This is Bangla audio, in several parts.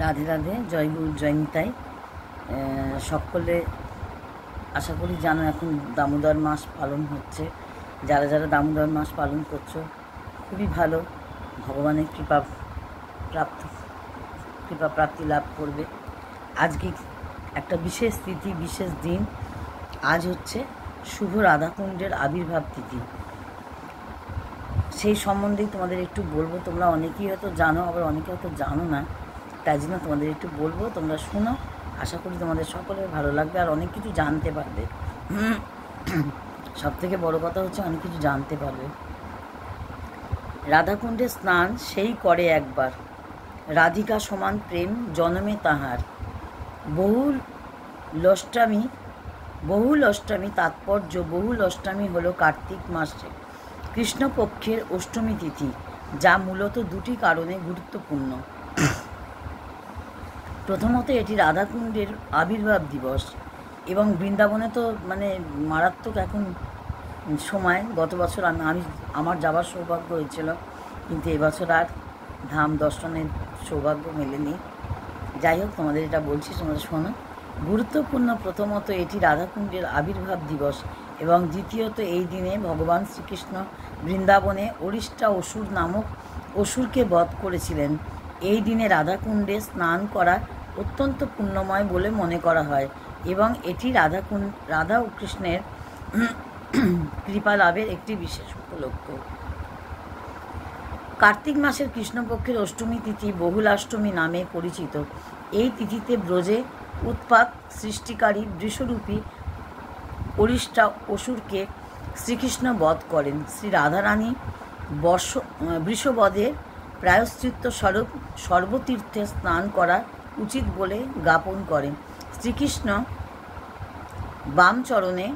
রাধে রাধে, জয় গুরু, জয় নিতাই। সকলে আশা করি জানো এখন দামোদর মাস পালন হচ্ছে। যারা যারা দামোদর মাস পালন করছো খুবই ভালো, ভগবানের কৃপা প্রাপ্তি লাভ করবে। আজকে একটা বিশেষ তিথি, বিশেষ দিন। আজ হচ্ছে শুভ রাধাকুণ্ডের আবির্ভাব তিথি। সেই সম্বন্ধেই তোমাদের একটু বলবো। তোমরা অনেকেই হয়তো জানো, আবার অনেকে হয়তো জানো না, তাই জন্য তোমাদের একটু বলবো, তোমরা শোনো। আশা করি তোমাদের সকলের ভালো লাগবে আর অনেক কিছু জানতে পারবে। সব থেকে বড় কথা হচ্ছে অনেক কিছু জানতে পারবে। রাধাকুণ্ডে স্নান সেই করে একবার, রাধিকা সমান প্রেম জনমে তাহার। বহুল অষ্টমী তাৎপর্য। বহুল অষ্টমী হলো কার্তিক মাসে কৃষ্ণপক্ষের অষ্টমী তিথি, যা মূলত দুটি কারণে গুরুত্বপূর্ণ। প্রথমত, এটি রাধাকুণ্ডের আবির্ভাব দিবস এবং বৃন্দাবনে তো মারাত্মক এখন সময়। গত বছর আমার যাবার সৌভাগ্য হয়েছিল, কিন্তু এবছর আর ধাম দর্শনের সৌভাগ্য মেলেনি। যাই হোক, তোমাদের এটা বলছি, তোমরা শোনো। গুরুত্বপূর্ণ, প্রথমত এটি রাধাকুণ্ডের আবির্ভাব দিবস এবং দ্বিতীয়ত এই দিনে ভগবান শ্রীকৃষ্ণ বৃন্দাবনে অরিষ্টা অসুর নামক অসুরকে বধ করেছিলেন। এই দিনে রাধাকুণ্ডে স্নান করা অত্যন্ত পুণ্যময় বলে মনে করা হয় এবং এটি রাধা ও কৃষ্ণের কৃপা লাভের একটি বিশেষ উপলক্ষ। কার্তিক মাসের কৃষ্ণপক্ষের অষ্টমী তিথি বহুলাষ্টমী নামে পরিচিত। এই তিথিতে ব্রজে উৎপাত সৃষ্টিকারী বৃষরূপী অরিষ্টা অসুরকে শ্রীকৃষ্ণ বধ করেন। শ্রী রাধারানী বৃষবধের প্রায়শ্চিত্ত স্বরূপ সর্বতীর্থে স্নান করা উচিত বলে জ্ঞাপন করেন। শ্রীকৃষ্ণ বামচরণে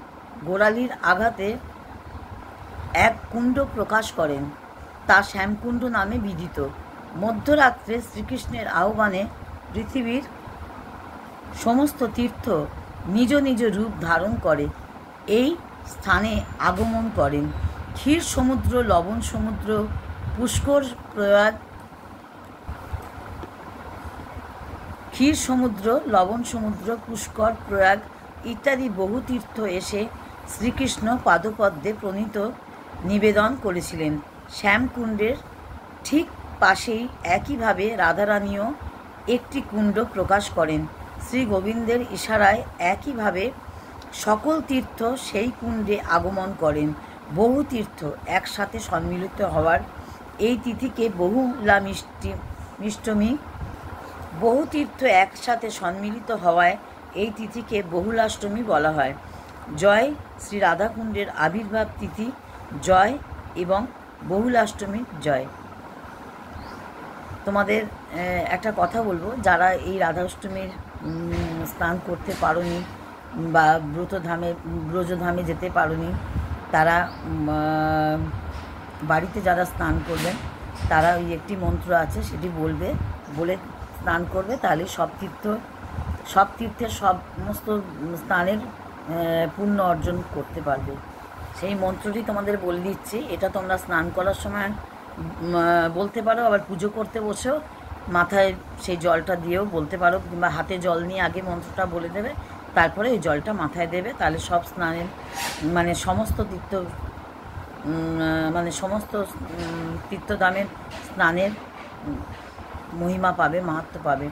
গোড়ালির আঘাতে এক কুণ্ড প্রকাশ করেন, তা শ্যামকুণ্ড নামে বিদিত। মধ্যরাত্রে শ্রীকৃষ্ণের আহ্বানে পৃথিবীর সমস্ত তীর্থ নিজ নিজ রূপ ধারণ করে এই স্থানে আগমন করেন। ক্ষীর সমুদ্র, লবণ সমুদ্র, পুষ্কর প্রয়াগ ইত্যাদি বহু তীর্থ এসে শ্রীকৃষ্ণ পাদপদ্মে প্রণীত নিবেদন করেছিলেন। শ্যামকুণ্ডের ঠিক পাশেই একইভাবে রাধারানীও একটি কুণ্ড প্রকাশ করেন। শ্রী গোবিন্দের ইশারায় একইভাবে সকল তীর্থ সেই কুণ্ডে আগমন করেন। বহু তীর্থ একসাথে সম্মিলিত হওয়ার এই তিথিকে বহুলাষ্টমী বলা হয়। জয় শ্রী রাধাকুণ্ডের আবির্ভাব তিথি, জয় এবং বহুলাষ্টমীর জয়। তোমাদের একটা কথা বলবো, যারা এই রাধাষ্টমীর স্নান করতে পারোনি বা ব্রজধামে যেতে পারোনি, তারা বাড়িতে যারা স্নান করবেন তারা ওই একটি মন্ত্র আছে, সেটি বলে স্নান করবে, তাহলে সব তীর্থের সমস্ত স্নানের পুণ্য অর্জন করতে পারবে। সেই মন্ত্রটি তোমাদের বলে দিচ্ছি। এটা তোমরা স্নান করার সময় বলতে পারো, আবার পুজো করতে বসেও মাথায় সেই জলটা দিয়েও বলতে পারো, কিংবা হাতে জল নিয়ে আগে মন্ত্রটা বলে দেবে, তারপরে ওই জলটা মাথায় দেবে, তাহলে সব স্নানের সমস্ত তীর্থধামের স্নানের মহিমা পাবে, মাহাত্ম্য পাবে।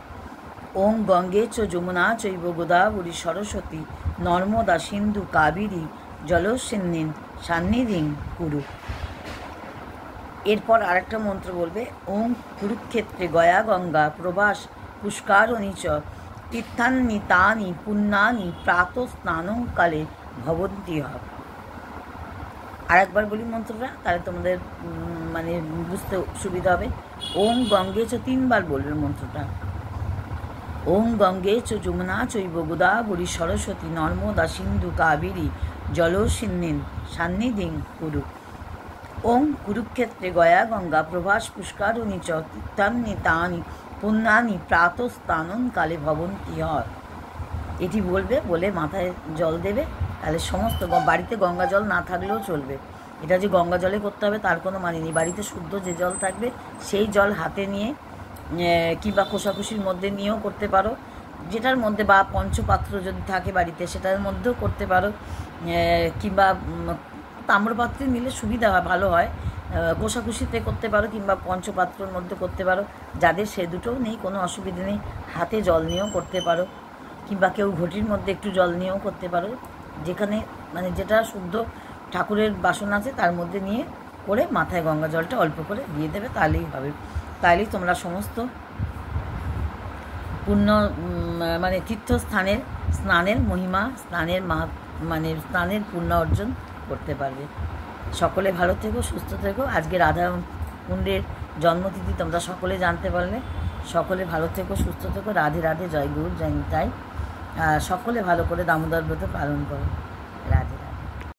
ওং গঙ্গে চ যমুনা চৈব গোদাবরী সরস্বতী নর্মদা সিন্ধু কাবেরী জলস্বিন্নীন সান্নিধিং কুরু। এরপর আরেকটা মন্ত্র বলবে, ওং কুরুক্ষেত্রে গয়া গঙ্গা প্রবাস পুষ্কারণী চ তীর্থানি তানি পুণ্যানি প্রাত স্নানকালে ভবন্তি হব। আরেকবার বলি মন্ত্রটা, তাহলে তোমাদের বুঝতে সুবিধা হবে। ওং গঙ্গে চ, তিনবার বলবে মন্ত্রটা। ওং গঙ্গে চ যমুনা চৈব গোদাবরী সরস্বতী নর্মদা সিন্ধু কাবেরী জলস্বিন্নীন সান্নিধিং কুরু। ওং কুরুক্ষেত্রে গয়া গঙ্গা প্রভাস পুষ্কারণী চ তীর্থানি তানি পুণ্যানি প্রাত স্নানকালে ভবন্তি হয়। এটি বলবে, বলে মাথায় জল দেবে, তাহলে সমস্ত বাড়িতে গঙ্গা জল না থাকলেও চলবে। এটা যে গঙ্গা জলে করতে হবে তার কোনো মানে নেই। বাড়িতে শুদ্ধ যে জল থাকবে সেই জল হাতে নিয়ে কিংবা কোষাকুষির মধ্যে নিয়েও করতে পারো, যেটার মধ্যে, বা পঞ্চপাত্র যদি থাকে বাড়িতে সেটার মধ্যেও করতে পারো, কিংবা তাম্রপাত্রে নিলে সুবিধা হয়, ভালো হয়। কোষাকুষিতে করতে পারো কিংবা পঞ্চপাত্রর মধ্যে করতে পারো। যাদের সে দুটোও নেই কোনো অসুবিধা নেই, হাতে জল নিয়েও করতে পারো, কিংবা কেউ ঘটির মধ্যে একটু জল নিয়েও করতে পারো। যেখানে মানে যেটা শুদ্ধ ঠাকুরের বাসন আছে তার মধ্যে নিয়ে করে মাথায় গঙ্গা জলটা অল্প করে দিয়ে দেবে, তাহলেই হবে। তাহলেই তোমরা সমস্ত পুণ্য মানে তীর্থস্থানের স্নানের মহিমা, মানে স্নানের পুণ্য অর্জন করতে পারবে। সকলে ভালো থেকো, সুস্থ থেকো। আজকে রাধা কুণ্ডের জন্মতিথি তোমরা সকলে জানতে পারলে। সকলে ভালো থেকো, সুস্থ থেকো। রাধে রাধে, জয় গুরু, জয় নিতাই। সকলে ভালো করে দামোদর ব্রত পালন করো।